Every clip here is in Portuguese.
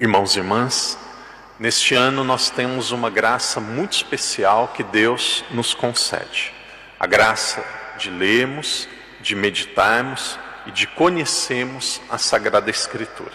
Irmãos e irmãs, neste ano nós temos uma graça muito especial que Deus nos concede. A graça de lermos, de meditarmos e de conhecermos a Sagrada Escritura.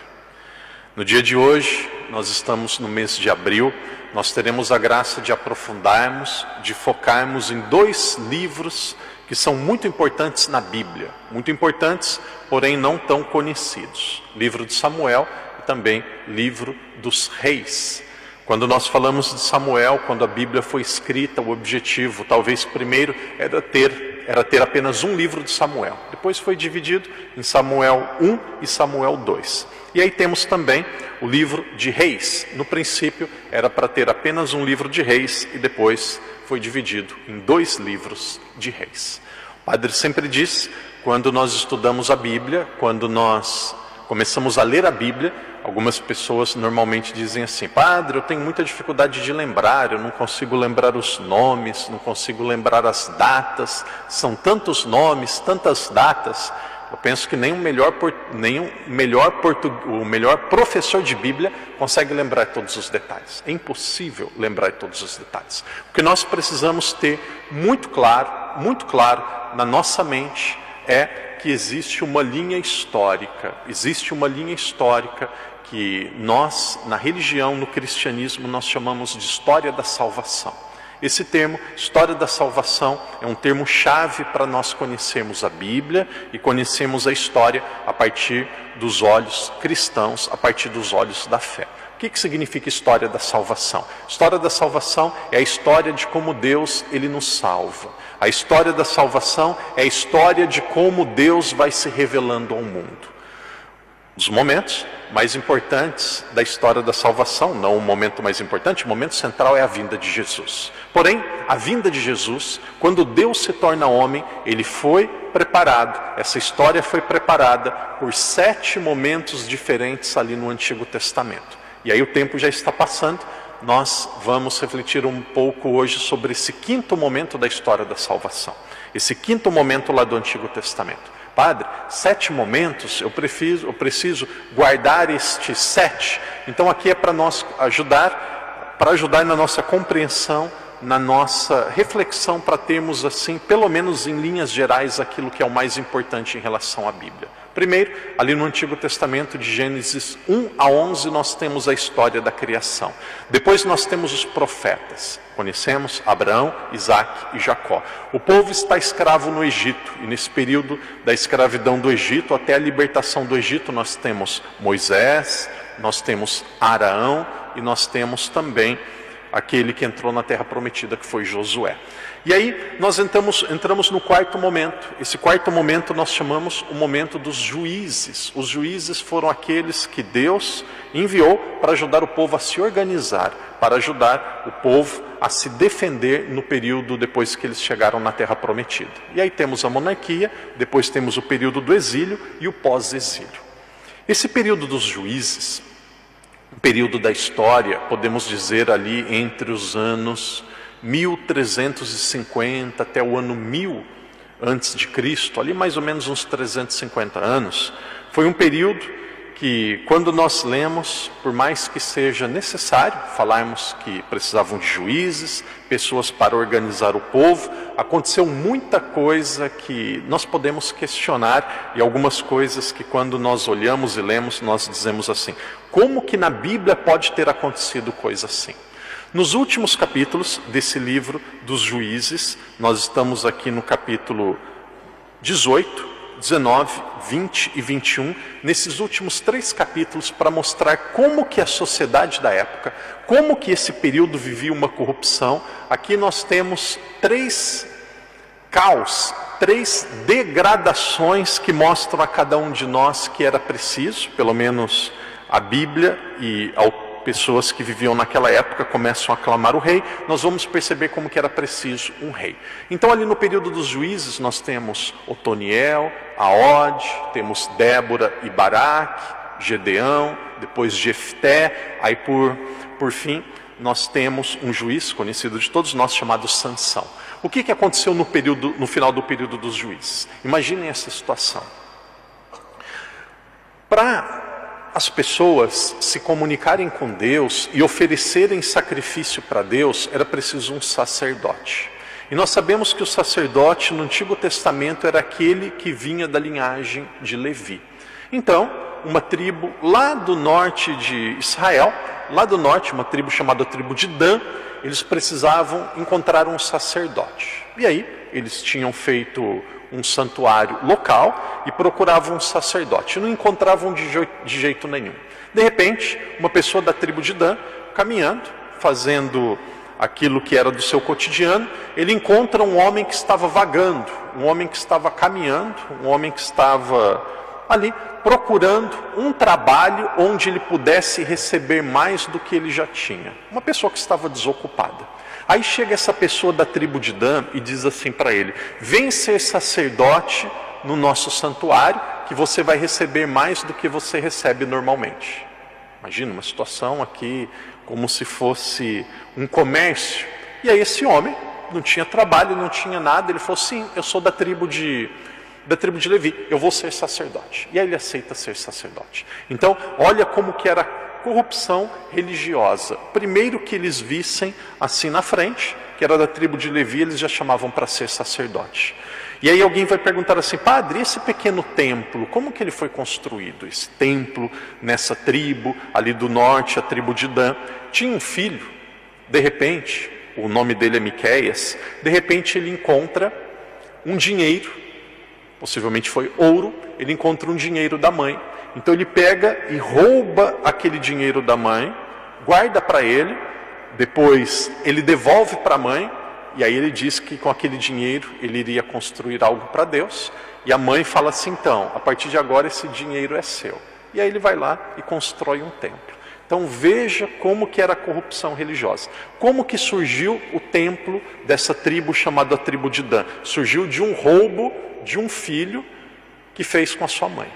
No dia de hoje, nós estamos no mês de abril, nós teremos a graça de aprofundarmos, de focarmos em 2 livros que são muito importantes na Bíblia. Muito importantes, porém não tão conhecidos. Livro de Samuel e também livro dos Reis. Quando nós falamos de Samuel, quando a Bíblia foi escrita, o objetivo, talvez primeiro, era ter apenas um livro de Samuel. Depois foi dividido em Samuel 1 e Samuel 2. E aí temos também o livro de Reis. No princípio, era para ter apenas um livro de Reis e depois foi dividido em 2 livros de Reis. O padre sempre diz, quando nós estudamos a Bíblia, quando nós começamos a ler a Bíblia, algumas pessoas normalmente dizem assim: padre, eu tenho muita dificuldade de lembrar, eu não consigo lembrar os nomes, não consigo lembrar as datas, são tantos nomes, tantas datas. Eu penso que nem o melhor professor de Bíblia consegue lembrar todos os detalhes. É impossível lembrar todos os detalhes. O que nós precisamos ter muito claro na nossa mente é que existe uma linha histórica. Existe uma linha histórica que nós, na religião, no cristianismo, nós chamamos de história da salvação. Esse termo, história da salvação, é um termo chave para nós conhecermos a Bíblia e conhecermos a história a partir dos olhos cristãos, a partir dos olhos da fé. O que significa história da salvação? História da salvação é a história de como Deus ele nos salva. A história da salvação é a história de como Deus vai se revelando ao mundo. Os momentos mais importantes da história da salvação, não o momento mais importante, o momento central é a vinda de Jesus. Porém, a vinda de Jesus, quando Deus se torna homem, ele foi preparado, essa história foi preparada por 7 momentos diferentes ali no Antigo Testamento. E aí o tempo já está passando, nós vamos refletir um pouco hoje sobre esse 5º momento da história da salvação. Esse 5º momento lá do Antigo Testamento. Padre, 7 momentos, eu preciso guardar estes 7. Então aqui é para nós ajudar na nossa compreensão, na nossa reflexão, para termos assim, pelo menos em linhas gerais, aquilo que é o mais importante em relação à Bíblia. Primeiro, ali no Antigo Testamento, de Gênesis 1 a 11, nós temos a história da criação. Depois nós temos os profetas. Conhecemos Abraão, Isaac e Jacó. O povo está escravo no Egito. E nesse período da escravidão do Egito, até a libertação do Egito, nós temos Moisés, nós temos Araão e nós temos também aquele que entrou na terra prometida, que foi Josué. E aí nós entramos no 4º momento. Esse 4º momento nós chamamos o momento dos juízes. Os juízes foram aqueles que Deus enviou para ajudar o povo a se organizar, para ajudar o povo a se defender no período depois que eles chegaram na terra prometida. E aí temos a monarquia, depois temos o período do exílio e o pós-exílio. Esse período dos juízes, um período da história, podemos dizer ali entre os anos 1350 até o ano 1000 antes de Cristo, ali mais ou menos uns 350 anos, foi um período que, quando nós lemos, por mais que seja necessário falarmos que precisavam de juízes, pessoas para organizar o povo, aconteceu muita coisa que nós podemos questionar, e algumas coisas que, quando nós olhamos e lemos, nós dizemos assim: como que na Bíblia pode ter acontecido coisa assim? Nos últimos capítulos desse livro dos Juízes, nós estamos aqui no capítulo 18, 19, 20 e 21, nesses últimos 3 capítulos, para mostrar como que a sociedade da época, como que esse período vivia uma corrupção. Aqui nós temos 3 caos, 3 degradações que mostram a cada um de nós que era preciso, pelo menos a Bíblia e pessoas que viviam naquela época começam a aclamar o rei, nós vamos perceber como que era preciso um rei. Então ali no período dos juízes nós temos Otoniel, Aode, temos Débora e Baraque, Gedeão, depois Jefté, aí por fim nós temos um juiz conhecido de todos nós chamado Sansão. O que aconteceu no final do período dos juízes? Imaginem essa situação. Para as pessoas se comunicarem com Deus e oferecerem sacrifício para Deus, era preciso um sacerdote. E nós sabemos que o sacerdote no Antigo Testamento era aquele que vinha da linhagem de Levi. Então, uma tribo lá do norte de Israel, lá do norte, uma tribo chamada tribo de Dan, eles precisavam encontrar um sacerdote. E aí, eles tinham feito um santuário local e procuravam um sacerdote. Não encontravam de jeito nenhum. De repente, uma pessoa da tribo de Dan, caminhando, fazendo aquilo que era do seu cotidiano, ele encontra um homem que estava vagando, um homem que estava caminhando, um homem que estava ali procurando um trabalho onde ele pudesse receber mais do que ele já tinha. Uma pessoa que estava desocupada. Aí chega essa pessoa da tribo de Dan e diz assim para ele: vem ser sacerdote no nosso santuário, que você vai receber mais do que você recebe normalmente. Imagina uma situação aqui como se fosse um comércio. E aí esse homem não tinha trabalho, não tinha nada, ele falou: sim, eu sou da tribo de Levi, eu vou ser sacerdote. E aí ele aceita ser sacerdote. Então, olha como que era corrupção religiosa. Primeiro que eles vissem assim na frente, que era da tribo de Levi, eles já chamavam para ser sacerdote. E aí alguém vai perguntar assim: padre, esse pequeno templo, como que ele foi construído? Esse templo nessa tribo, ali do norte, a tribo de Dan, tinha um filho. De repente, o nome dele é Miqueias, de repente ele encontra um dinheiro, possivelmente foi ouro, ele encontra um dinheiro da mãe. Então ele pega e rouba aquele dinheiro da mãe, guarda para ele, depois ele devolve para a mãe, e aí ele diz que com aquele dinheiro ele iria construir algo para Deus. E a mãe fala assim: então, a partir de agora esse dinheiro é seu. E aí ele vai lá e constrói um templo. Então veja como que era a corrupção religiosa. Como que surgiu o templo dessa tribo chamada tribo de Dan? Surgiu de um roubo de um filho que fez com a sua mãe.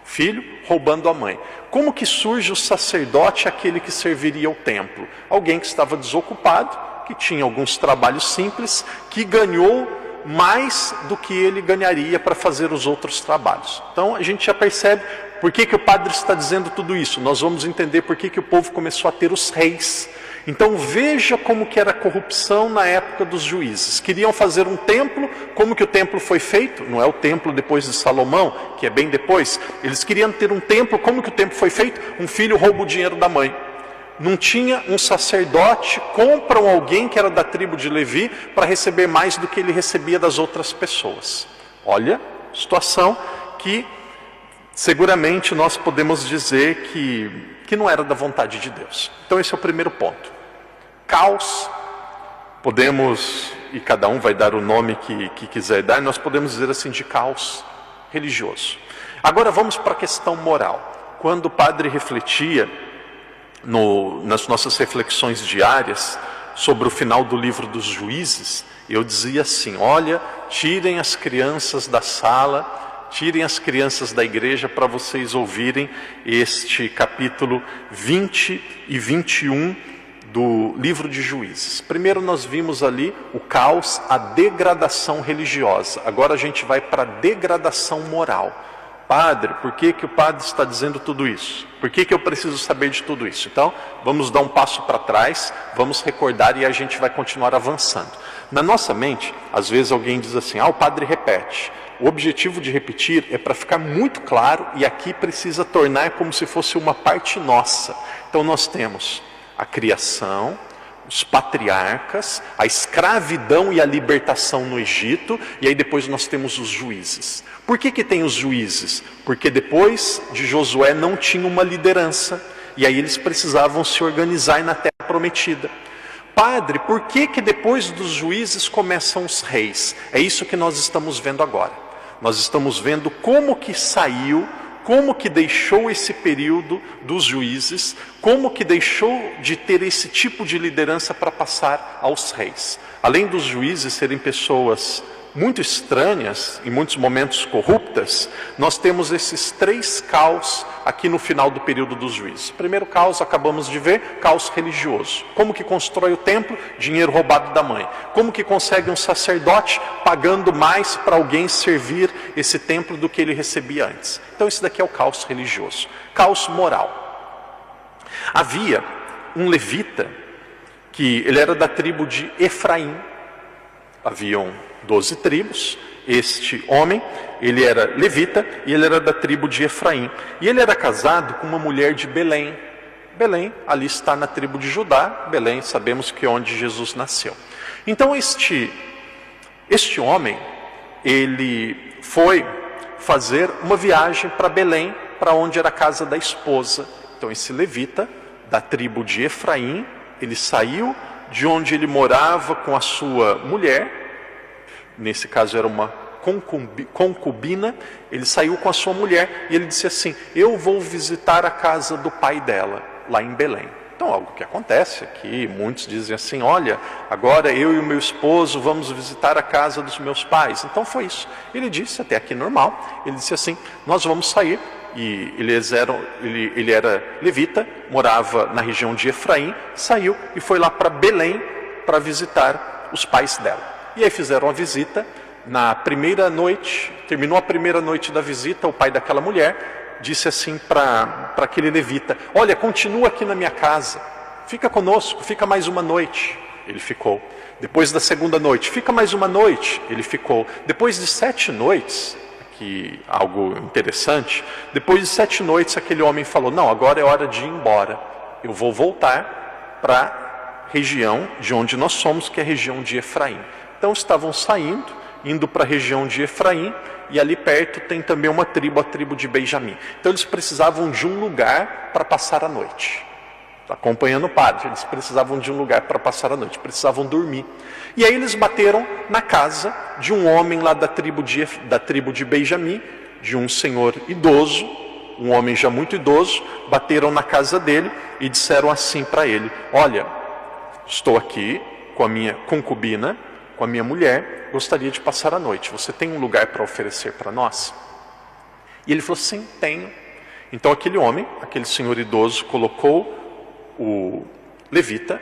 Filho roubando a mãe. Como que surge o sacerdote, aquele que serviria o templo? Alguém que estava desocupado, que tinha alguns trabalhos simples, que ganhou mais do que ele ganharia para fazer os outros trabalhos. Então a gente já percebe por que o padre está dizendo tudo isso. Nós vamos entender por que o povo começou a ter os reis. Então veja como que era a corrupção na época dos juízes. Queriam fazer um templo. Como que o templo foi feito? Não é o templo depois de Salomão, que é bem depois. Eles queriam ter um templo. Como que o templo foi feito? Um filho rouba o dinheiro da mãe. Não tinha um sacerdote, compram alguém que era da tribo de Levi para receber mais do que ele recebia das outras pessoas. Olha, situação que seguramente nós podemos dizer que não era da vontade de Deus. Então esse é o primeiro ponto. Caos, podemos, e cada um vai dar o nome que quiser dar, nós podemos dizer assim, de caos religioso. Agora vamos para a questão moral. Quando o padre refletia nas nossas reflexões diárias sobre o final do livro dos Juízes, eu dizia assim: olha, tirem as crianças da sala, tirem as crianças da igreja para vocês ouvirem este capítulo 20 e 21 do livro de Juízes. Primeiro nós vimos ali o caos, a degradação religiosa. Agora a gente vai para a degradação moral. Padre, por que o padre está dizendo tudo isso? Por que eu preciso saber de tudo isso? Então, vamos dar um passo para trás, vamos recordar e a gente vai continuar avançando. Na nossa mente, às vezes alguém diz assim: o padre repete. O objetivo de repetir é para ficar muito claro, e aqui precisa tornar como se fosse uma parte nossa. Então nós temos a criação, os patriarcas, a escravidão e a libertação no Egito, e aí depois nós temos os juízes. Por que tem os juízes? Porque depois de Josué não tinha uma liderança, e aí eles precisavam se organizar na terra prometida. Padre, por que depois dos juízes começam os reis? É isso que nós estamos vendo agora. Nós estamos vendo como que saiu, como que deixou esse período dos juízes, como que deixou de ter esse tipo de liderança para passar aos reis. Além dos juízes serem pessoas muito estranhas, em muitos momentos corruptas, nós temos esses 3 caos aqui no final do período dos juízes. Primeiro caos, acabamos de ver, caos religioso. Como que constrói o templo? Dinheiro roubado da mãe. Como que consegue um sacerdote pagando mais para alguém servir esse templo do que ele recebia antes? Então esse daqui é o caos religioso. Caos moral. Havia um levita, que ele era da tribo de Efraim. Haviam 12 tribos, este homem, ele era levita e ele era da tribo de Efraim. E ele era casado com uma mulher de Belém. Belém, ali está na tribo de Judá. Belém, sabemos que é onde Jesus nasceu. Então este homem, ele foi fazer uma viagem para Belém, para onde era a casa da esposa. Então esse levita, da tribo de Efraim, ele saiu de onde ele morava com a sua mulher, nesse caso era uma concubina, ele saiu com a sua mulher e ele disse assim: eu vou visitar a casa do pai dela, lá em Belém. Então algo que acontece aqui, muitos dizem assim: olha, agora eu e o meu esposo vamos visitar a casa dos meus pais. Então foi isso. Ele disse, até aqui normal, ele disse assim: nós vamos sair. E ele era levita, morava na região de Efraim, saiu e foi lá para Belém para visitar os pais dela. E aí fizeram a visita. Na primeira noite, terminou a primeira noite da visita, o pai daquela mulher disse assim para aquele levita: olha, continua aqui na minha casa, fica conosco, fica mais uma noite. Ele ficou. Depois da segunda noite, fica mais uma noite. Ele ficou. Depois de 7 noites, que algo interessante, depois de 7 noites aquele homem falou: não, agora é hora de ir embora, eu vou voltar para a região de onde nós somos, que é a região de Efraim. Então estavam saindo, indo para a região de Efraim, e ali perto tem também uma tribo, a tribo de Benjamim. Então eles precisavam de um lugar para passar a noite. Acompanhando o padre, eles precisavam de um lugar para passar a noite, precisavam dormir. E aí eles bateram na casa de um homem lá da tribo de Benjamim, de um senhor idoso, um homem já muito idoso. Bateram na casa dele e disseram assim para ele: olha, estou aqui com a minha concubina, com a minha mulher, gostaria de passar a noite, você tem um lugar para oferecer para nós? E ele falou: sim, tenho. Então aquele homem, aquele senhor idoso, colocou o levita,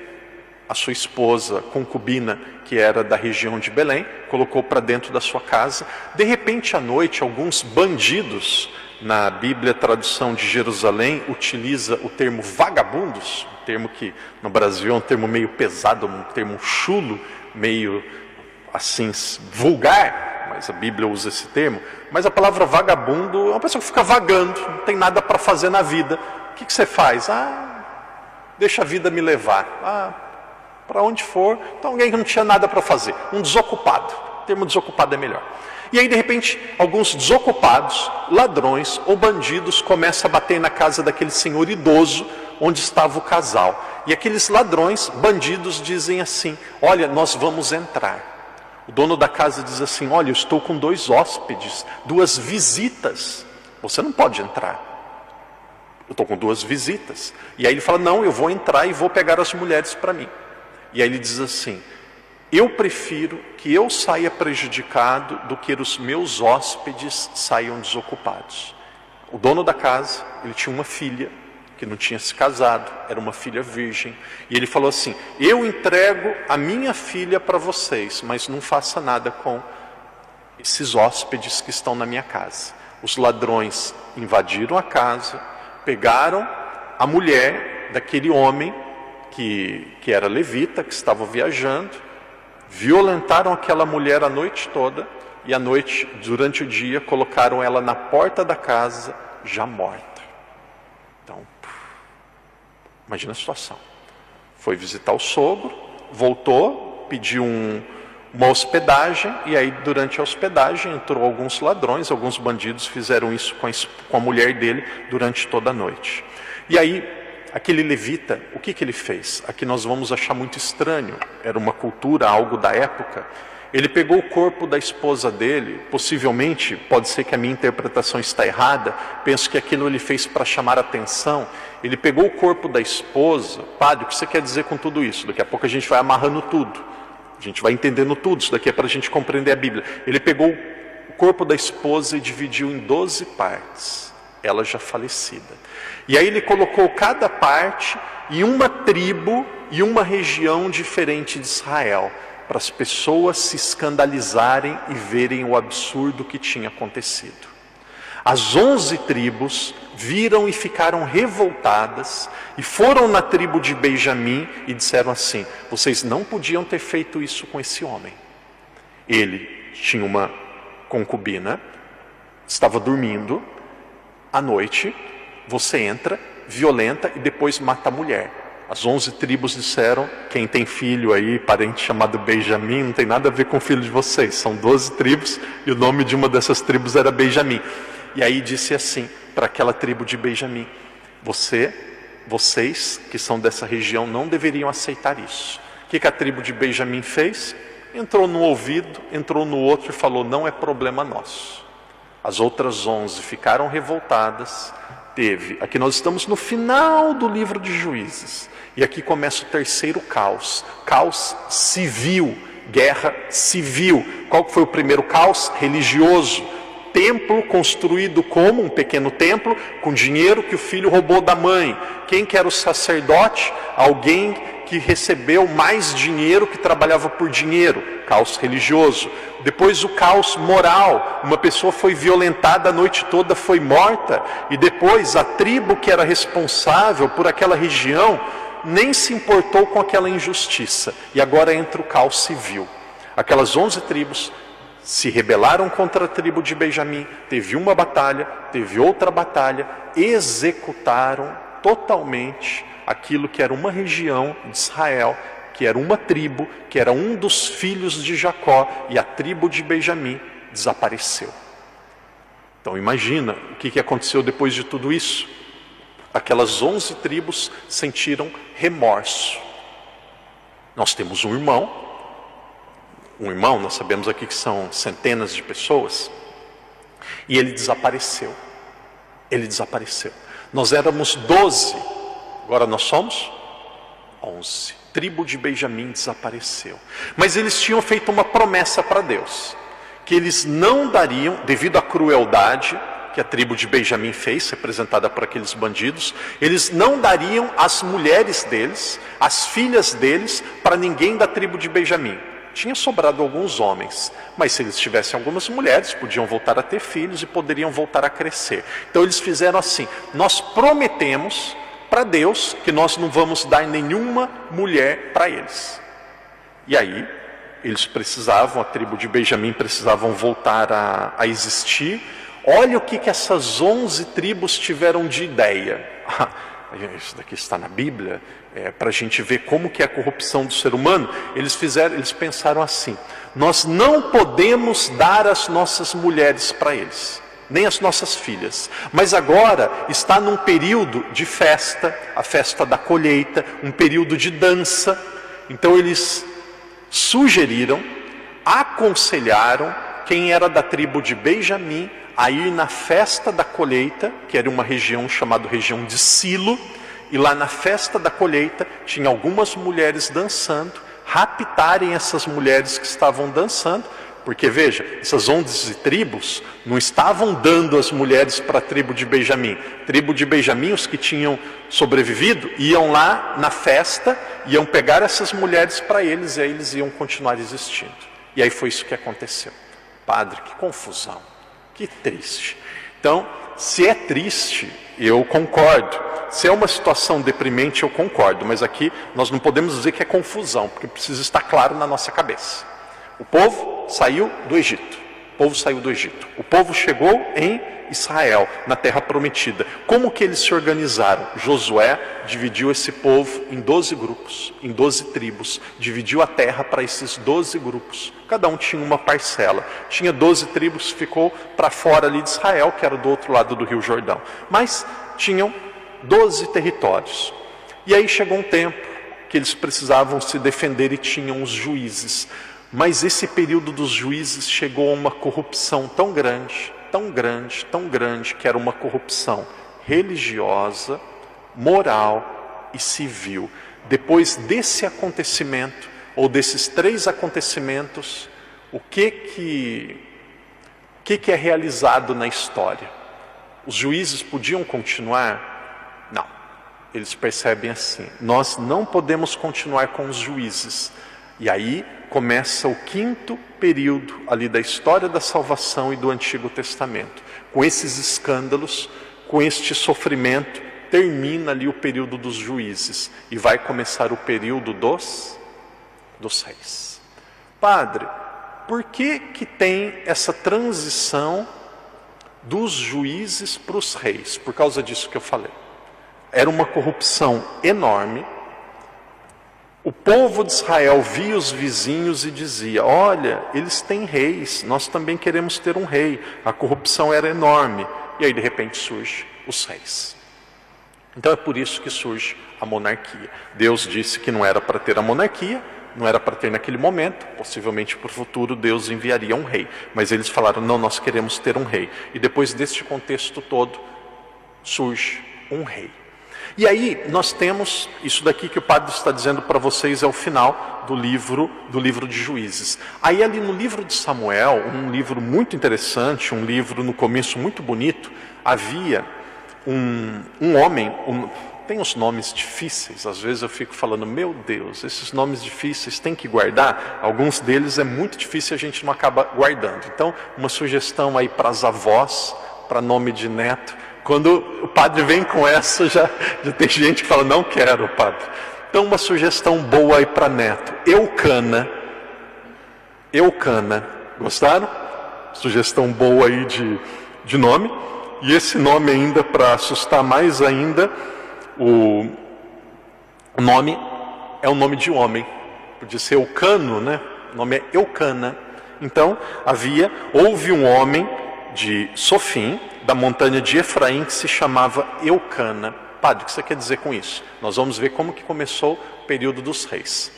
a sua esposa concubina, que era da região de Belém, colocou para dentro da sua casa. De repente, à noite, alguns bandidos, na Bíblia, a tradução de Jerusalém, utiliza o termo vagabundos, um termo que no Brasil é um termo meio pesado, um termo chulo, meio assim vulgar, mas a Bíblia usa esse termo. Mas a palavra vagabundo é uma pessoa que fica vagando, não tem nada para fazer na vida. O que você faz? Deixa a vida me levar. Para onde for. Então alguém que não tinha nada para fazer. Um desocupado. O termo desocupado é melhor. E aí de repente alguns desocupados, ladrões ou bandidos começam a bater na casa daquele senhor idoso onde estava o casal. E aqueles ladrões, bandidos dizem assim: olha, nós vamos entrar. O dono da casa diz assim: olha, eu estou com 2 hóspedes, 2 visitas. Você não pode entrar. Eu estou com 2 visitas. E aí ele fala: não, eu vou entrar e vou pegar as mulheres para mim. E aí ele diz assim: eu prefiro que eu saia prejudicado do que os meus hóspedes saiam desocupados. O dono da casa, ele tinha uma filha que não tinha se casado, era uma filha virgem. E ele falou assim: eu entrego a minha filha para vocês, mas não faça nada com esses hóspedes que estão na minha casa. Os ladrões invadiram a casa, pegaram a mulher daquele homem que era levita, que estava viajando, violentaram aquela mulher a noite toda, e à noite, durante o dia, colocaram ela na porta da casa, já morta. Então, imagina a situação. Foi visitar o sogro, voltou, pediu uma hospedagem, e aí durante a hospedagem entrou alguns ladrões, alguns bandidos fizeram isso com a mulher dele durante toda a noite. E aí aquele levita, o que ele fez? Aqui nós vamos achar muito estranho, era uma cultura, algo da época. Ele pegou o corpo da esposa dele, possivelmente, pode ser que a minha interpretação está errada, penso que aquilo ele fez para chamar a atenção. Ele pegou o corpo da esposa. Padre, o que você quer dizer com tudo isso? Daqui a pouco a gente vai amarrando tudo. A gente vai entendendo tudo, isso daqui é para a gente compreender a Bíblia. Ele pegou o corpo da esposa e dividiu em 12 partes, ela já falecida. E aí ele colocou cada parte em uma tribo e uma região diferente de Israel, para as pessoas se escandalizarem e verem o absurdo que tinha acontecido. As 11 tribos viram e ficaram revoltadas e foram na tribo de Benjamim e disseram assim: vocês não podiam ter feito isso com esse homem. Ele tinha uma concubina, estava dormindo, à noite, você entra, violenta e depois mata a mulher. As 11 tribos disseram: quem tem filho aí, parente chamado Benjamim, não tem nada a ver com o filho de vocês. São 12 tribos e o nome de uma dessas tribos era Benjamim. E aí disse assim para aquela tribo de Benjamim: vocês que são dessa região não deveriam aceitar isso. O que a tribo de Benjamim fez? Entrou num ouvido, entrou no outro e falou: não é problema nosso. As outras 11 ficaram revoltadas. Aqui nós estamos no final do livro de Juízes, e aqui começa o terceiro caos civil, guerra civil. Qual que foi o primeiro caos? Religioso. Templo construído como um pequeno templo, com dinheiro que o filho roubou da mãe. Quem que era o sacerdote? Alguém que recebeu mais dinheiro, que trabalhava por dinheiro. Caos religioso. Depois o caos moral, uma pessoa foi violentada a noite toda, foi morta, e depois a tribo que era responsável por aquela região nem se importou com aquela injustiça, e agora entra o caos civil. Aquelas 11 tribos se rebelaram contra a tribo de Benjamim, teve uma batalha, teve outra batalha, executaram totalmente aquilo que era uma região de Israel, que era uma tribo, que era um dos filhos de Jacó, e a tribo de Benjamim desapareceu. Então imagina o que aconteceu depois de tudo isso. Aquelas 11 tribos sentiram remorso. Nós temos um irmão, nós sabemos aqui que são centenas de pessoas, e ele desapareceu. Nós éramos 12, agora nós somos 11. Tribo de Benjamim desapareceu. Mas eles tinham feito uma promessa para Deus, que eles não dariam, devido à crueldade que a tribo de Benjamim fez, representada por aqueles bandidos, eles não dariam as mulheres deles, as filhas deles, para ninguém da tribo de Benjamim. Tinha sobrado alguns homens, mas se eles tivessem algumas mulheres, podiam voltar a ter filhos e poderiam voltar a crescer. Então eles fizeram assim: nós prometemos para Deus que nós não vamos dar nenhuma mulher para eles. E aí eles precisavam, a tribo de Benjamim precisavam voltar a existir. Olha o que essas 11 tribos tiveram de ideia. Isso daqui está na Bíblia, para a gente ver como que é a corrupção do ser humano. Eles pensaram assim: nós não podemos dar as nossas mulheres para eles, nem as nossas filhas, mas agora está num período de festa, a festa da colheita, um período de dança. Então eles sugeriram, aconselharam quem era da tribo de Benjamim a ir na festa da colheita, que era uma região chamada região de Silo, e lá na festa da colheita tinha algumas mulheres dançando, raptarem essas mulheres que estavam dançando. Porque veja, essas 11 tribos não estavam dando as mulheres para a tribo de Benjamim. Tribo de Benjamim, os que tinham sobrevivido, iam lá na festa, iam pegar essas mulheres para eles, e aí eles iam continuar existindo. E aí foi isso que aconteceu. Padre, que confusão, que triste. Então, se é triste, eu concordo. Se é uma situação deprimente, eu concordo. Mas aqui nós não podemos dizer que é confusão, porque precisa estar claro na nossa cabeça. O povo saiu do Egito. O povo chegou em Israel, na terra prometida. Como que eles se organizaram? Josué dividiu esse povo em 12 grupos, em 12 tribos. Dividiu a terra para esses 12 grupos. Cada um tinha uma parcela. Tinha 12 tribos, ficou para fora ali de Israel, que era do outro lado do Rio Jordão. Mas tinham 12 territórios. E aí chegou um tempo que eles precisavam se defender e tinham os juízes. Mas esse período dos juízes chegou a uma corrupção tão grande, que era uma corrupção religiosa, moral e civil. Depois desse acontecimento, ou desses 3 acontecimentos, o que é realizado na história? Os juízes podiam continuar? Não. Eles percebem assim: nós não podemos continuar com os juízes. E aí começa o 5º período ali da história da salvação e do Antigo Testamento. Com esses escândalos, com este sofrimento, termina ali o período dos juízes e vai começar o período dos reis. Padre, por que tem essa transição dos juízes para os reis? Por causa disso que eu falei. Era uma corrupção enorme. O povo de Israel via os vizinhos e dizia: olha, eles têm reis, nós também queremos ter um rei. A corrupção era enorme. E aí de repente surge os reis. Então é por isso que surge a monarquia. Deus disse que não era para ter a monarquia, não era para ter naquele momento, possivelmente para o futuro Deus enviaria um rei. Mas eles falaram: não, nós queremos ter um rei. E depois deste contexto todo, surge um rei. E aí nós temos isso daqui que o padre está dizendo para vocês, é o final do livro de Juízes. Aí ali no livro de Samuel, um livro muito interessante, um livro no começo muito bonito, havia um homem, tem os nomes difíceis, às vezes eu fico falando: meu Deus, esses nomes difíceis tem que guardar. Alguns deles é muito difícil e a gente não acaba guardando. Então, uma sugestão aí para as avós, para nome de neto. Quando o padre vem com essa, já tem gente que fala: não quero, padre. Então, uma sugestão boa aí para neto: Eucana. Gostaram? Sugestão boa aí de nome. E esse nome ainda, para assustar mais ainda, o nome é um nome de homem. Podia ser Eucano, né? O nome é Eucana. Então, houve um homem de Sofim, da montanha de Efraim, que se chamava Eucana. Padre, o que você quer dizer com isso? Nós vamos ver como que começou o período dos reis,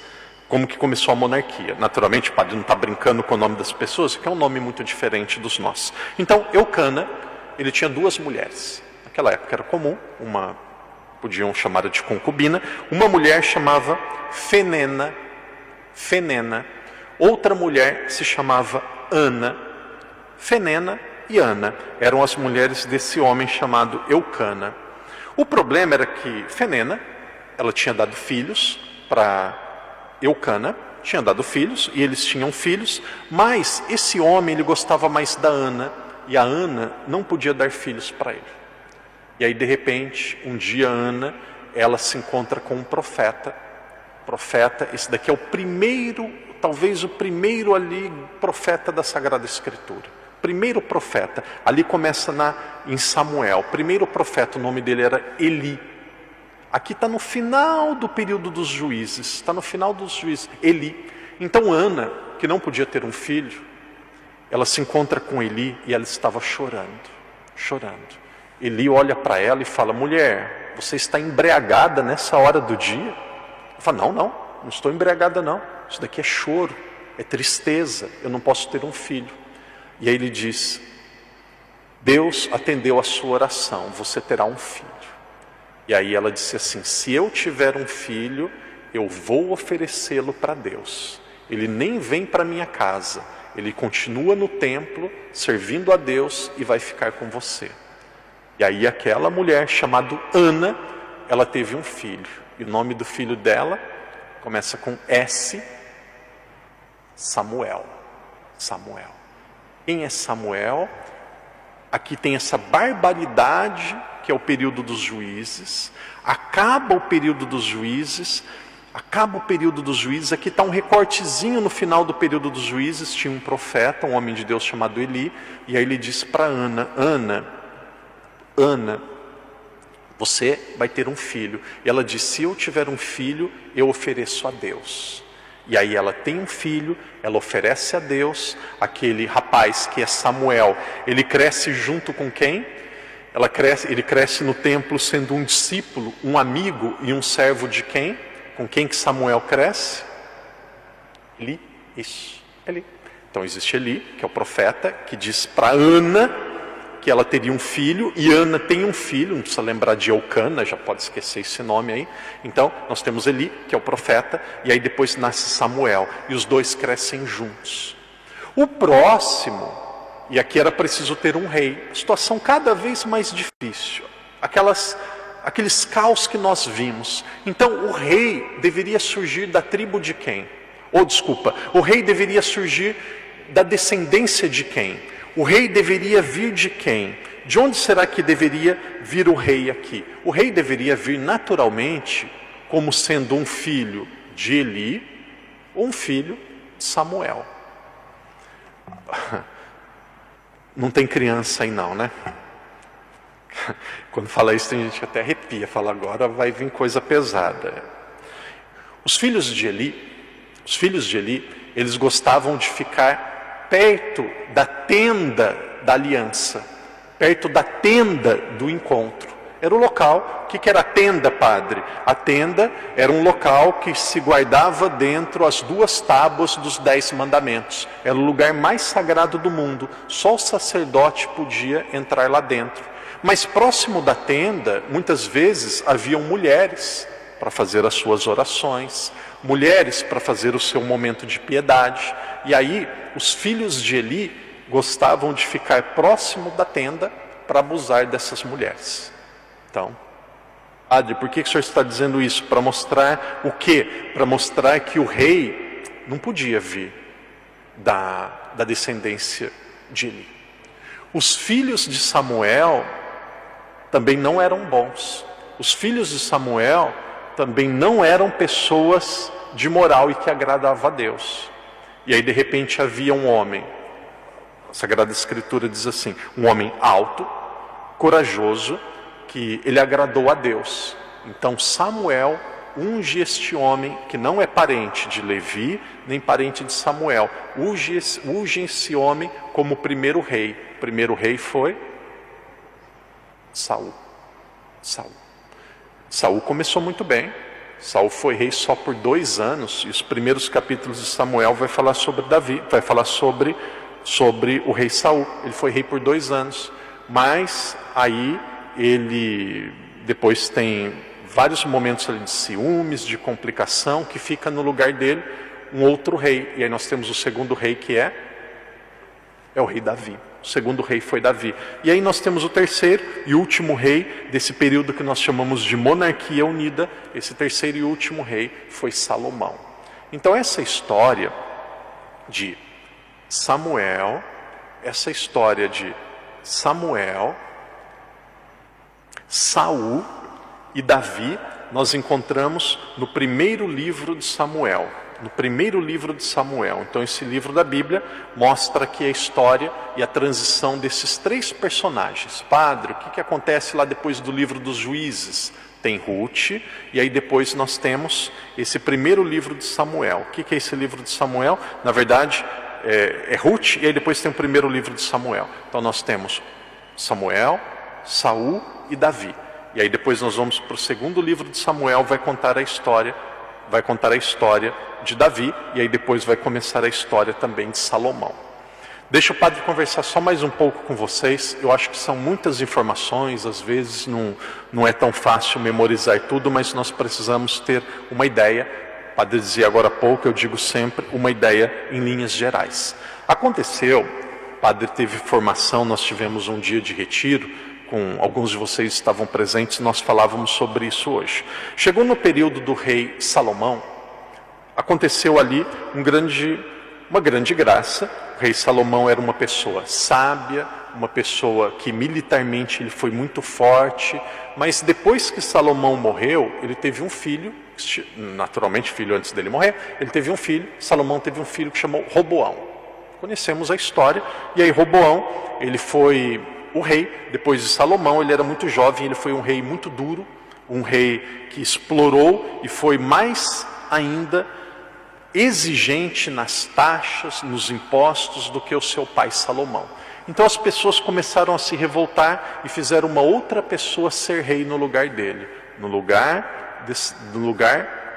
como que começou a monarquia. Naturalmente, o padre não está brincando com o nome das pessoas, que é um nome muito diferente dos nossos. Então, Eucana, ele tinha 2 mulheres. Naquela época era comum, podiam chamar de concubina. Uma mulher chamava Fenena. Outra mulher se chamava Ana. Fenena e Ana eram as mulheres desse homem chamado Eucana. O problema era que Fenena, ela tinha dado filhos para Eucana, tinha dado filhos e eles tinham filhos, mas esse homem ele gostava mais da Ana e a Ana não podia dar filhos para ele. E aí de repente, um dia Ana, ela se encontra com um profeta, esse daqui é o primeiro, talvez o primeiro ali profeta da Sagrada Escritura. Primeiro profeta, ali começa em Samuel. Primeiro profeta, o nome dele era Eli. Aqui está no final do período dos juízes. Está no final dos juízes, Eli. Então Ana, que não podia ter um filho, ela se encontra com Eli e ela estava chorando. Eli olha para ela e fala: mulher, você está embriagada nessa hora do dia? Ela fala: não estou embriagada não. Isso daqui é choro, é tristeza, eu não posso ter um filho. E aí ele diz: Deus atendeu a sua oração, você terá um filho. E aí ela disse assim: se eu tiver um filho, eu vou oferecê-lo para Deus. Ele nem vem para minha casa, ele continua no templo, servindo a Deus e vai ficar com você. E aí aquela mulher chamada Ana, ela teve um filho. E o nome do filho dela começa com S, Samuel. Quem é Samuel? Aqui tem essa barbaridade, que é o período dos juízes. Acaba o período dos juízes. Aqui está um recortezinho no final do período dos juízes. Tinha um profeta, um homem de Deus chamado Eli. E aí ele diz para Ana, você vai ter um filho. E ela diz: se eu tiver um filho, eu ofereço a Deus. E aí ela tem um filho, ela oferece a Deus. Aquele rapaz que é Samuel, ele cresce junto com quem? Ele cresce no templo sendo um discípulo, um amigo e um servo de quem? Com quem que Samuel cresce? Eli. Então existe Eli, que é o profeta, que diz para Ana: que ela teria um filho, e Ana tem um filho, não precisa lembrar de Eucana, já pode esquecer esse nome aí. Então, nós temos Eli, que é o profeta, e aí depois nasce Samuel, e os dois crescem juntos. O próximo, e aqui era preciso ter um rei, situação cada vez mais difícil, aqueles caos que nós vimos. Então, o rei deveria surgir da tribo de quem? O rei deveria surgir da descendência de quem? O rei deveria vir de quem? De onde será que deveria vir o rei aqui? O rei deveria vir naturalmente como sendo um filho de Eli ou um filho de Samuel. Não tem criança aí não, né? Quando fala isso tem gente que até arrepia, fala agora vai vir coisa pesada. Os filhos de Eli, eles gostavam de ficar perto da tenda da aliança, perto da tenda do encontro. Era o local. O que era a tenda, padre? A tenda era um local que se guardava dentro as 2 tábuas dos 10 mandamentos. Era o lugar mais sagrado do mundo. Só o sacerdote podia entrar lá dentro. Mas próximo da tenda, muitas vezes haviam mulheres para fazer as suas orações, mulheres para fazer o seu momento de piedade. E aí, os filhos de Eli gostavam de ficar próximo da tenda para abusar dessas mulheres. Então, padre, por que o senhor está dizendo isso? Para mostrar o quê? Para mostrar que o rei não podia vir da descendência de Eli. Os filhos de Samuel também não eram bons. Os filhos de Samuel também não eram pessoas de moral e que agradavam a Deus. E aí de repente havia um homem, a Sagrada Escritura diz assim, um homem alto, corajoso, que ele agradou a Deus. Então Samuel unge este homem, que não é parente de Levi, nem parente de Samuel, unge esse homem como primeiro rei. O primeiro rei foi Saul. Saul começou muito bem. Saul foi rei só por 2 anos, e os primeiros capítulos de Samuel vai falar sobre Davi, vai falar sobre o rei Saul. Ele foi rei por 2 anos, mas aí ele depois tem vários momentos ali de ciúmes, de complicação, que fica no lugar dele um outro rei. E aí nós temos o segundo rei, que é o rei Davi. O segundo rei foi Davi. E aí nós temos o terceiro e último rei desse período que nós chamamos de monarquia unida. Esse terceiro e último rei foi Salomão. Então essa história de Samuel, Saul e Davi, nós encontramos no primeiro livro de Samuel. Então esse livro da Bíblia mostra aqui a história e a transição desses 3 personagens. Padre, o que acontece lá depois do livro dos Juízes? Tem Ruth, e aí depois nós temos esse primeiro livro de Samuel. O que é esse livro de Samuel? Na verdade, é Ruth, e aí depois tem o primeiro livro de Samuel. Então nós temos Samuel, Saul e Davi. E aí depois nós vamos para o segundo livro de Samuel, vai contar a história de Davi, e aí depois vai começar a história também de Salomão. Deixa o padre conversar só mais um pouco com vocês. Eu acho que são muitas informações, às vezes não é tão fácil memorizar tudo, mas nós precisamos ter uma ideia. O padre dizia agora há pouco, eu digo sempre, uma ideia em linhas gerais. Aconteceu, o padre teve formação, nós tivemos um dia de retiro, com alguns de vocês estavam presentes, nós falávamos sobre isso hoje. Chegou no período do rei Salomão, aconteceu ali uma grande graça. O rei Salomão era uma pessoa sábia, uma pessoa que militarmente ele foi muito forte, mas depois que Salomão morreu, ele teve um filho, naturalmente filho antes dele morrer, ele teve um filho, Salomão teve um filho que chamou Roboão. Conhecemos a história, e aí Roboão, ele foi o rei, depois de Salomão. Ele era muito jovem, ele foi um rei muito duro, um rei que explorou e foi mais ainda exigente nas taxas, nos impostos do que o seu pai Salomão. Então as pessoas começaram a se revoltar e fizeram uma outra pessoa ser rei no lugar dele. No lugar,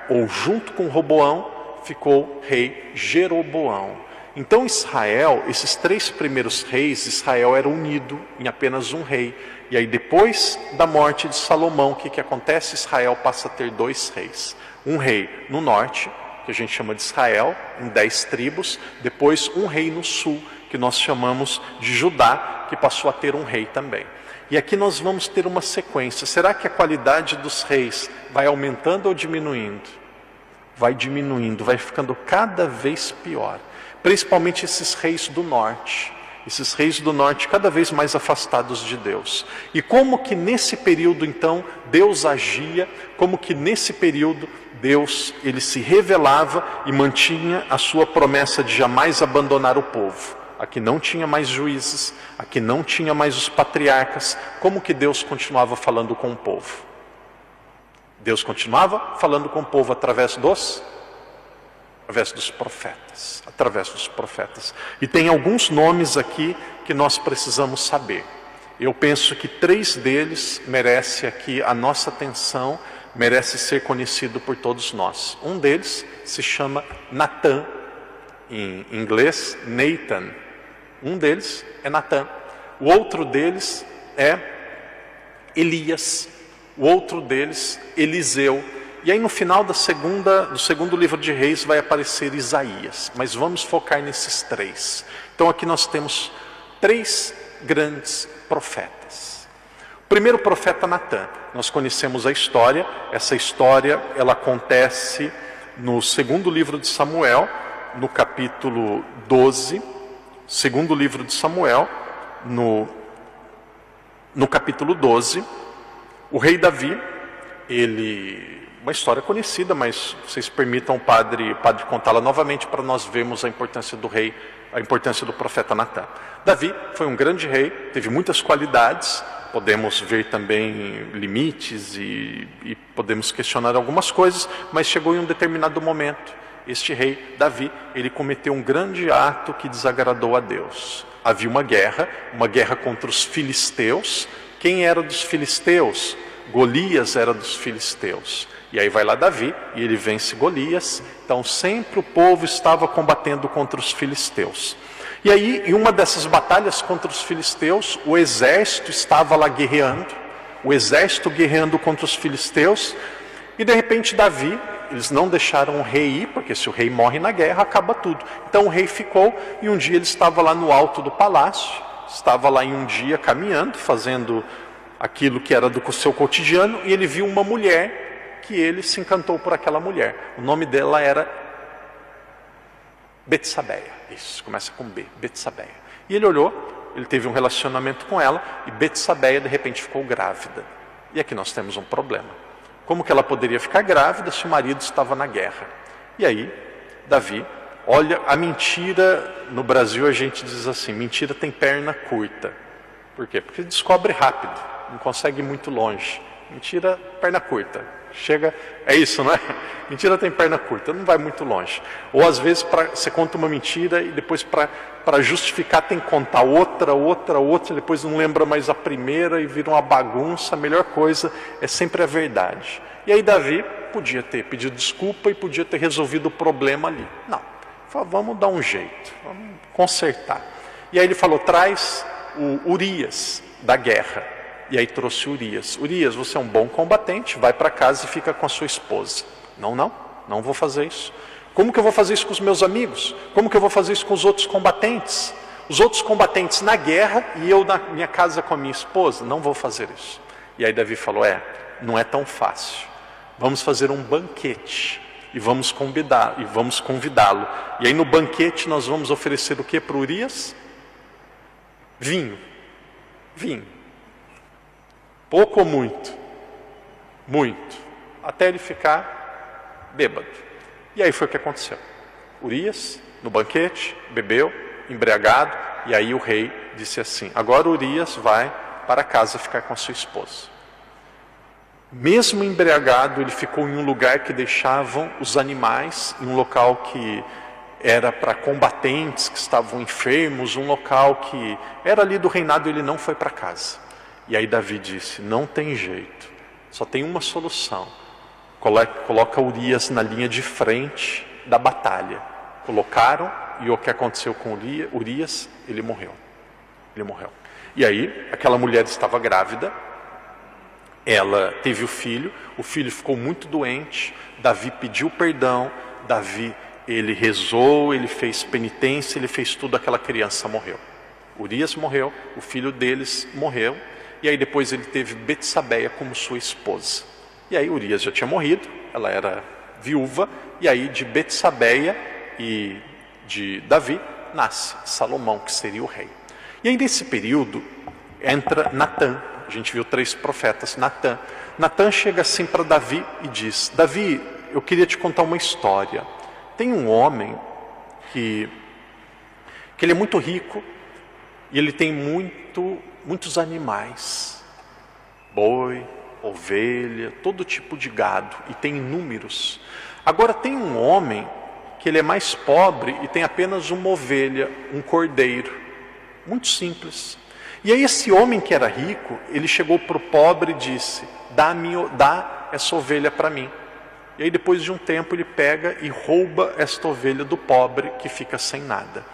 ou junto com Roboão, ficou rei Jeroboão. Então Israel, esses 3 primeiros reis, Israel era unido em apenas um rei. E aí depois da morte de Salomão, o que acontece? Israel passa a ter 2 reis. Um rei no norte, que a gente chama de Israel, em 10 tribos. Depois um rei no sul, que nós chamamos de Judá, que passou a ter um rei também. E aqui nós vamos ter uma sequência. Será que a qualidade dos reis vai aumentando ou diminuindo? Vai diminuindo, vai ficando cada vez pior. Principalmente esses reis do norte. Esses reis do norte cada vez mais afastados de Deus. E como que nesse período então Deus agia, como que nesse período Deus ele se revelava e mantinha a sua promessa de jamais abandonar o povo. Aqui não tinha mais juízes, aqui não tinha mais os patriarcas. Como que Deus continuava falando com o povo? Deus continuava falando com o povo através dos profetas, através dos profetas. E tem alguns nomes aqui que nós precisamos saber. Eu penso que 3 deles merecem aqui a nossa atenção, merece ser conhecido por todos nós. Um deles se chama Natã, em inglês Nathan. Um deles é Natã. O outro deles é Elias. O outro deles, Eliseu. E aí no final do segundo livro de Reis vai aparecer Isaías. Mas vamos focar nesses 3. Então aqui nós temos 3 grandes profetas. O primeiro profeta, Natã. Nós conhecemos a história. Essa história ela acontece no segundo livro de Samuel, no capítulo 12. Segundo livro de Samuel, no capítulo 12. O rei Davi, uma história conhecida, mas vocês permitam o padre contá-la novamente para nós vermos a importância do rei, a importância do profeta Natã. Davi foi um grande rei, teve muitas qualidades, podemos ver também limites e podemos questionar algumas coisas, mas chegou em um determinado momento, este rei Davi, ele cometeu um grande ato que desagradou a Deus. Havia uma guerra contra os filisteus. Quem era dos filisteus? Golias era dos filisteus. E aí vai lá Davi e ele vence Golias. Então sempre o povo estava combatendo contra os filisteus. E aí em uma dessas batalhas contra os filisteus, o exército estava lá guerreando. O exército guerreando contra os filisteus. E de repente Davi, eles não deixaram o rei ir, porque se o rei morre na guerra, acaba tudo. Então o rei ficou e um dia ele estava lá no alto do palácio. Estava lá em um dia caminhando, fazendo aquilo que era do seu cotidiano, e ele viu uma mulher que ele se encantou por aquela mulher. O nome dela era Betsabeia. Isso, começa com B, Betsabeia. E ele olhou, ele teve um relacionamento com ela, e Betsabeia de repente ficou grávida. E aqui nós temos um problema. Como que ela poderia ficar grávida se o marido estava na guerra? E aí, Davi, olha, a mentira, no Brasil a gente diz assim, mentira tem perna curta. Por quê? Porque descobre rápido, não consegue ir muito longe. Mentira, perna curta. Chega, é isso, não é? Mentira tem perna curta, não vai muito longe. Ou às vezes você conta uma mentira e depois para justificar tem que contar outra, depois não lembra mais a primeira e vira uma bagunça. A melhor coisa é sempre a verdade. E aí Davi podia ter pedido desculpa e podia ter resolvido o problema ali. Não, falou, vamos dar um jeito, vamos consertar. E aí ele falou, traz o Urias da guerra. E aí trouxe Urias. Urias, você é um bom combatente, vai para casa e fica com a sua esposa. Não vou fazer isso. Como que eu vou fazer isso com os meus amigos? Como que eu vou fazer isso com os outros combatentes? Os outros combatentes na guerra e eu na minha casa com a minha esposa? Não vou fazer isso. E aí Davi falou, não é tão fácil. Vamos fazer um banquete e vamos convidá-lo. E aí no banquete nós vamos oferecer o que para Urias? Vinho. Pouco ou muito? Muito. Até ele ficar bêbado. E aí foi o que aconteceu. Urias, no banquete, bebeu, embriagado, e aí o rei disse assim, agora Urias vai para casa ficar com a sua esposa. Mesmo embriagado, ele ficou em um lugar que deixavam os animais, em um local que era para combatentes que estavam enfermos, um local que era ali do reinado, ele não foi para casa. E aí Davi disse, não tem jeito, só tem uma solução. Coloca Urias na linha de frente da batalha. Colocaram e o que aconteceu com Urias, ele morreu. Ele morreu. E aí, aquela mulher estava grávida, ela teve o filho ficou muito doente, Davi pediu perdão, Davi, ele rezou, ele fez penitência, ele fez tudo, aquela criança morreu. Urias morreu, o filho deles morreu, e aí depois ele teve Betsabeia como sua esposa. E aí Urias já tinha morrido, ela era viúva, e aí de Betsabeia e de Davi nasce Salomão, que seria o rei. E aí nesse período entra Natã. A gente viu 3 profetas. Natã chega assim para Davi e diz: Davi, eu queria te contar uma história. Tem um homem que ele é muito rico e ele tem muitos animais, boi, ovelha, todo tipo de gado, e tem inúmeros. Agora tem um homem que ele é mais pobre e tem apenas uma ovelha, um cordeiro, muito simples. E aí esse homem que era rico, ele chegou para o pobre e disse: dá essa ovelha para mim. E aí depois de um tempo ele pega e rouba esta ovelha do pobre, que fica sem nada.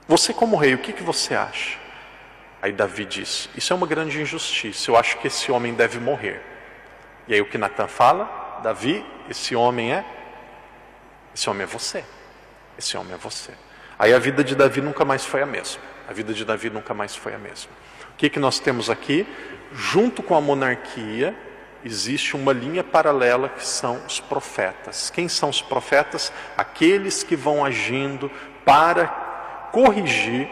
Você como rei, o que você acha? Aí Davi disse: isso é uma grande injustiça, eu acho que esse homem deve morrer. E aí o que Natã fala? Davi, esse homem é você. Esse homem é você. Aí a vida de Davi nunca mais foi a mesma. A vida de Davi nunca mais foi a mesma. O que nós temos aqui? Junto com a monarquia, existe uma linha paralela que são os profetas. Quem são os profetas? Aqueles que vão agindo para corrigir,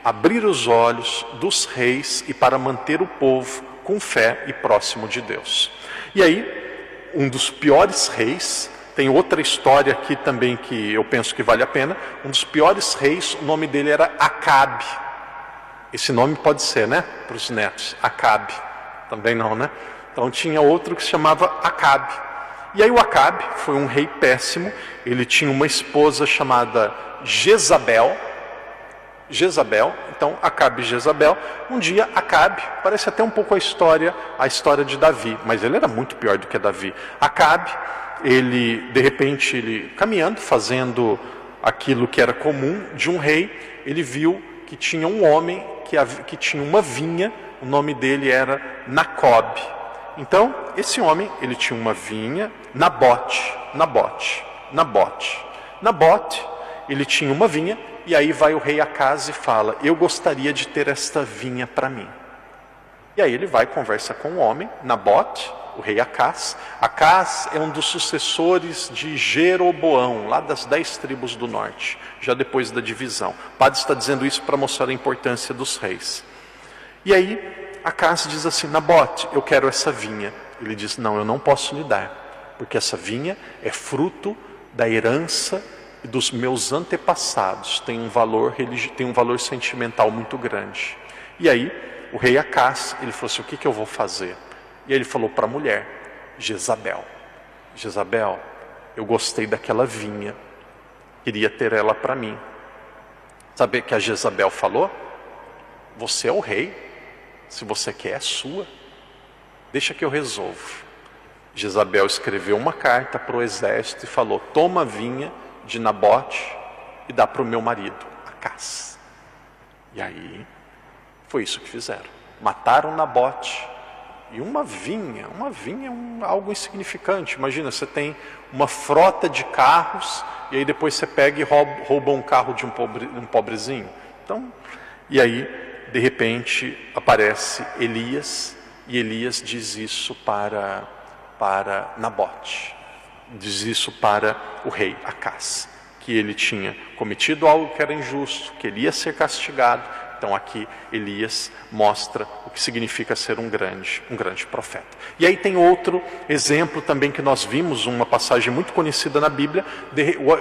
abrir os olhos dos reis e para manter o povo com fé e próximo de Deus. E aí, um dos piores reis, tem outra história aqui também que eu penso que vale a pena. Um dos piores reis, o nome dele era Acabe. Esse nome pode ser, né? Para os netos. Acabe. Também não, né? Então tinha outro que se chamava Acabe. E aí o Acabe foi um rei péssimo. Ele tinha uma esposa chamada Jezabel. Então Acabe e Jezabel. Um dia Acabe, parece até um pouco a história de Davi, mas ele era muito pior do que Davi. Acabe, de repente, caminhando, fazendo aquilo que era comum de um rei, ele viu que tinha um homem que tinha uma vinha, o nome dele era Nacobe. Então, esse homem, ele tinha uma vinha, Nabote, ele tinha uma vinha, e aí vai o rei Acaz e fala: eu gostaria de ter esta vinha para mim. E aí ele vai e conversa com o homem, Nabote, o rei Acaz. Acaz é um dos sucessores de Jeroboão, lá das 10 tribos do norte, já depois da divisão. O padre está dizendo isso para mostrar a importância dos reis. E aí Acaz diz assim: Nabote, eu quero essa vinha. Ele diz: não, eu não posso lhe dar, porque essa vinha é fruto da herança dos meus antepassados, tem um valor sentimental muito grande. E aí o rei Acaz, ele falou assim: o que eu vou fazer? E aí ele falou para a mulher, Jezabel, eu gostei daquela vinha, queria ter ela para mim. Sabe o que a Jezabel falou? Você é o rei, se você quer é sua, deixa que eu resolvo. Jezabel escreveu uma carta para o exército e falou: toma a vinha de Nabote e dá para o meu marido, Acaz. E aí foi isso que fizeram, mataram Nabote. E uma vinha é algo insignificante. Imagina, você tem uma frota de carros e aí depois você pega e rouba um carro de um pobrezinho. Então, e aí de repente aparece Elias, e Elias diz isso para Nabote, diz isso para o rei Acaz, que ele tinha cometido algo que era injusto, que ele ia ser castigado. Então aqui Elias mostra o que significa ser um grande profeta. E aí tem outro exemplo também que nós vimos, uma passagem muito conhecida na Bíblia,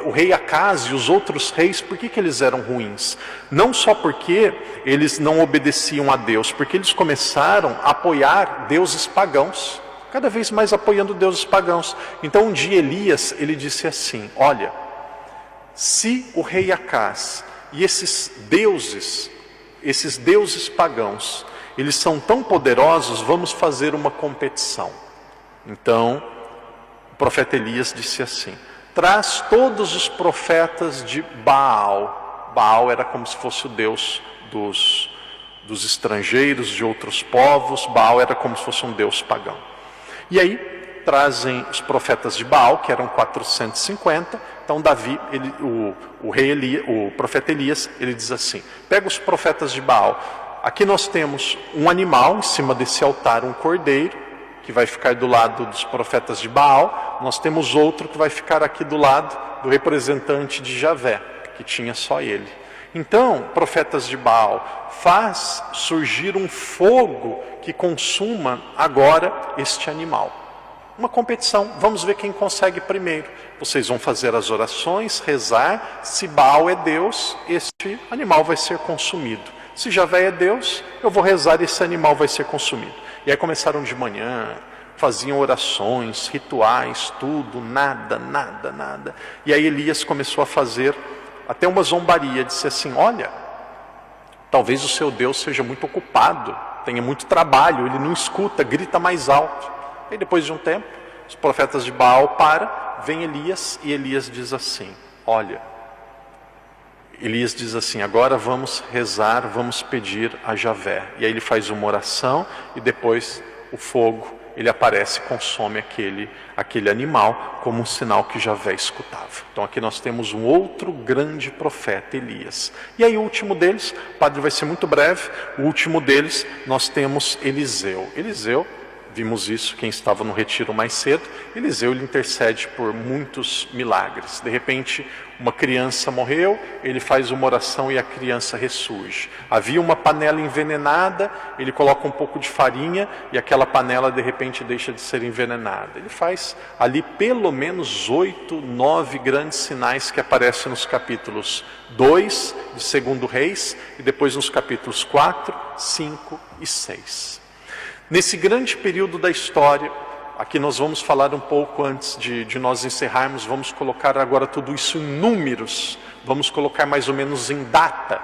o rei Acaz e os outros reis. Por que eles eram ruins? Não só porque eles não obedeciam a Deus, porque eles começaram a apoiar deuses pagãos, cada vez mais apoiando deuses pagãos. Então um dia Elias, ele disse assim: olha, se o rei Acaz e esses deuses pagãos, eles são tão poderosos, vamos fazer uma competição. Então o profeta Elias disse assim: traz todos os profetas de Baal. Baal era como se fosse o deus dos estrangeiros, de outros povos. Baal era como se fosse um deus pagão. E aí trazem os profetas de Baal, que eram 450. Então Davi, o profeta Elias, ele diz assim: pega os profetas de Baal. Aqui nós temos um animal em cima desse altar, um cordeiro, que vai ficar do lado dos profetas de Baal. Nós temos outro que vai ficar aqui do lado do representante de Javé, que tinha só ele. Então, profetas de Baal, faz surgir um fogo que consuma agora este animal. Uma competição, vamos ver quem consegue primeiro. Vocês vão fazer as orações, rezar. Se Baal é Deus, este animal vai ser consumido. Se Javé é Deus, eu vou rezar e esse animal vai ser consumido. E aí começaram de manhã, faziam orações, rituais, tudo, nada. E aí Elias começou a fazer até uma zombaria, disse assim: olha, talvez o seu Deus seja muito ocupado, tenha muito trabalho, ele não escuta, grita mais alto. E depois de um tempo, os profetas de Baal vem Elias, e Elias diz assim: olha, Elias diz assim: agora vamos rezar, vamos pedir a Javé. E aí ele faz uma oração, e depois o fogo, ele aparece e consome aquele animal, como um sinal que Javé escutava. Então aqui nós temos um outro grande profeta, Elias. E aí o último deles, o padre vai ser muito breve, o último deles nós temos Eliseu. Eliseu, vimos isso, quem estava no retiro mais cedo, Eliseu, ele intercede por muitos milagres. De repente, uma criança morreu, ele faz uma oração e a criança ressurge. Havia uma panela envenenada, ele coloca um pouco de farinha e aquela panela de repente deixa de ser envenenada. Ele faz ali pelo menos 8, 9 grandes sinais que aparecem nos capítulos 2 de 2 Reis e depois nos capítulos 4, 5 e 6. Nesse grande período da história, aqui nós vamos falar um pouco antes de nós encerrarmos, vamos colocar agora tudo isso em números, vamos colocar mais ou menos em data.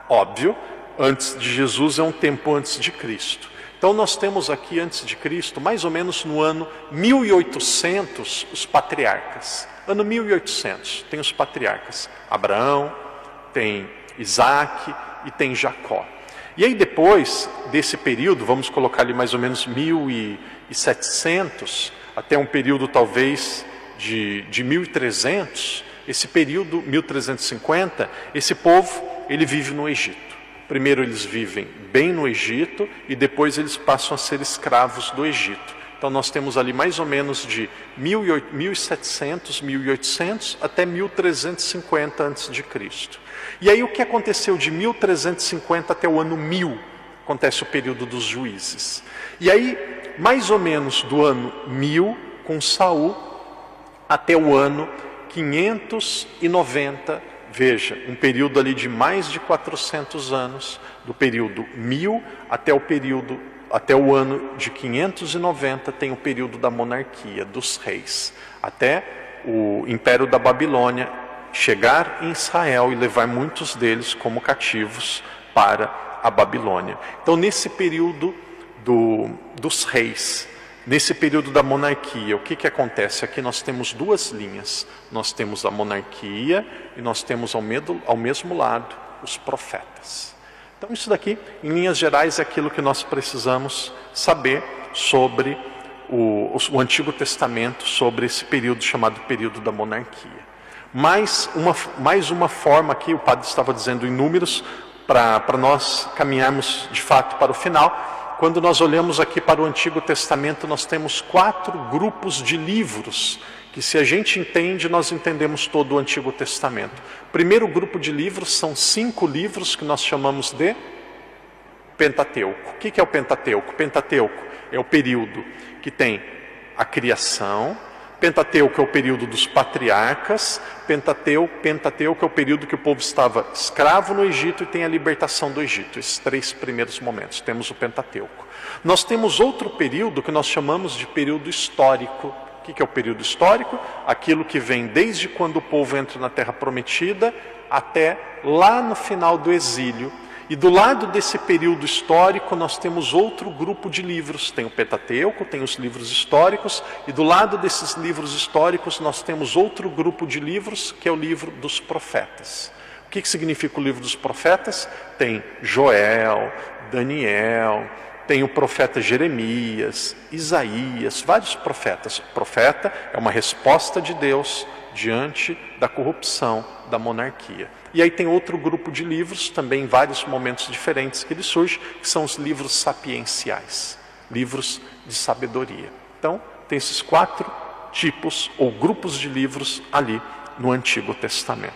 Óbvio, antes de Jesus é um tempo antes de Cristo. Então nós temos aqui antes de Cristo, mais ou menos no ano 1800, os patriarcas. Ano 1800, tem os patriarcas. Abraão, tem Isaac e tem Jacó. E aí depois desse período, vamos colocar ali mais ou menos 1700, até um período talvez de 1300, esse período, 1350, esse povo, ele vive no Egito. Primeiro eles vivem bem no Egito e depois eles passam a ser escravos do Egito. Então nós temos ali mais ou menos de 1700, 1800 até 1350 a.C. E aí o que aconteceu de 1350 até o ano 1000? Acontece o período dos juízes. E aí, mais ou menos do ano 1000, com Saul, até o ano 590, veja, um período ali de mais de 400 anos, do período 1000 até o ano de 590, tem o período da monarquia, dos reis, até o Império da Babilônia chegar em Israel e levar muitos deles como cativos para a Babilônia. Então nesse período dos reis, nesse período da monarquia, o que acontece? Aqui nós temos duas linhas, nós temos a monarquia e nós temos ao mesmo lado os profetas. Então isso daqui, em linhas gerais, é aquilo que nós precisamos saber sobre o Antigo Testamento, sobre esse período chamado período da monarquia. Mais uma forma aqui, o padre estava dizendo em números, para nós caminharmos de fato para o final. Quando nós olhamos aqui para o Antigo Testamento, nós temos 4 grupos de livros, que se a gente entende, nós entendemos todo o Antigo Testamento. O primeiro grupo de livros são 5 livros que nós chamamos de Pentateuco. O que é o Pentateuco? O Pentateuco é o período que tem a criação. Pentateuco é o período dos patriarcas. Pentateuco é o período que o povo estava escravo no Egito e tem a libertação do Egito. Esses 3 primeiros momentos, temos o Pentateuco. Nós temos outro período que nós chamamos de período histórico. O que é o período histórico? Aquilo que vem desde quando o povo entra na Terra Prometida até lá no final do exílio. E do lado desse período histórico nós temos outro grupo de livros, tem o Pentateuco, tem os livros históricos, e do lado desses livros históricos nós temos outro grupo de livros, que é o livro dos profetas. O que significa o livro dos profetas? Tem Joel, Daniel, tem o profeta Jeremias, Isaías, vários profetas. O profeta é uma resposta de Deus diante da corrupção da monarquia. E aí tem outro grupo de livros, também em vários momentos diferentes que ele surge, que são os livros sapienciais, livros de sabedoria. Então, tem esses 4 tipos ou grupos de livros ali no Antigo Testamento.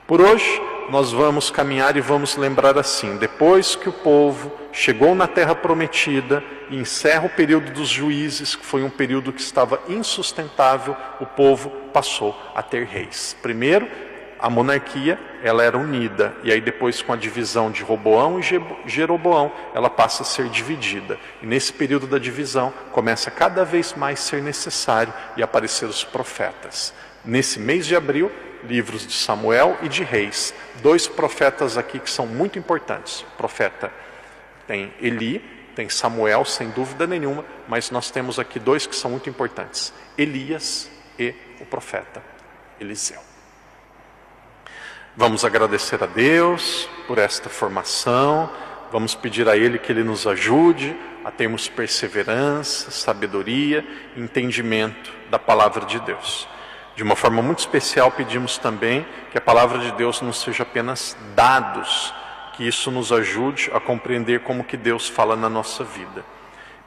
Por hoje, nós vamos caminhar e vamos lembrar assim: depois que o povo chegou na terra prometida e encerra o período dos juízes, que foi um período que estava insustentável, o povo passou a ter reis. Primeiro, a monarquia, ela era unida, e aí depois com a divisão de Roboão e Jeroboão, ela passa a ser dividida. E nesse período da divisão, começa cada vez mais ser necessário e aparecer os profetas. Nesse mês de abril, livros de Samuel e de Reis, 2 profetas aqui que são muito importantes. O profeta tem Eli, tem Samuel, sem dúvida nenhuma, mas nós temos aqui 2 que são muito importantes: Elias e o profeta Eliseu. Vamos agradecer a Deus por esta formação, vamos pedir a Ele que Ele nos ajude a termos perseverança, sabedoria, entendimento da palavra de Deus. De uma forma muito especial, pedimos também que a palavra de Deus não seja apenas dados, que isso nos ajude a compreender como que Deus fala na nossa vida.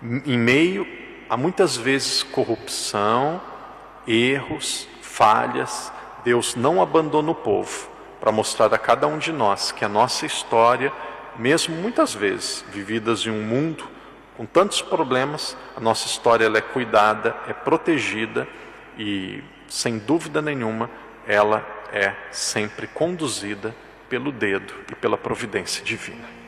Em meio a muitas vezes corrupção, erros, falhas, Deus não abandona o povo para mostrar a cada um de nós que a nossa história, mesmo muitas vezes vividas em um mundo com tantos problemas, a nossa história ela é cuidada, é protegida e, sem dúvida nenhuma, ela é sempre conduzida pelo dedo e pela providência divina.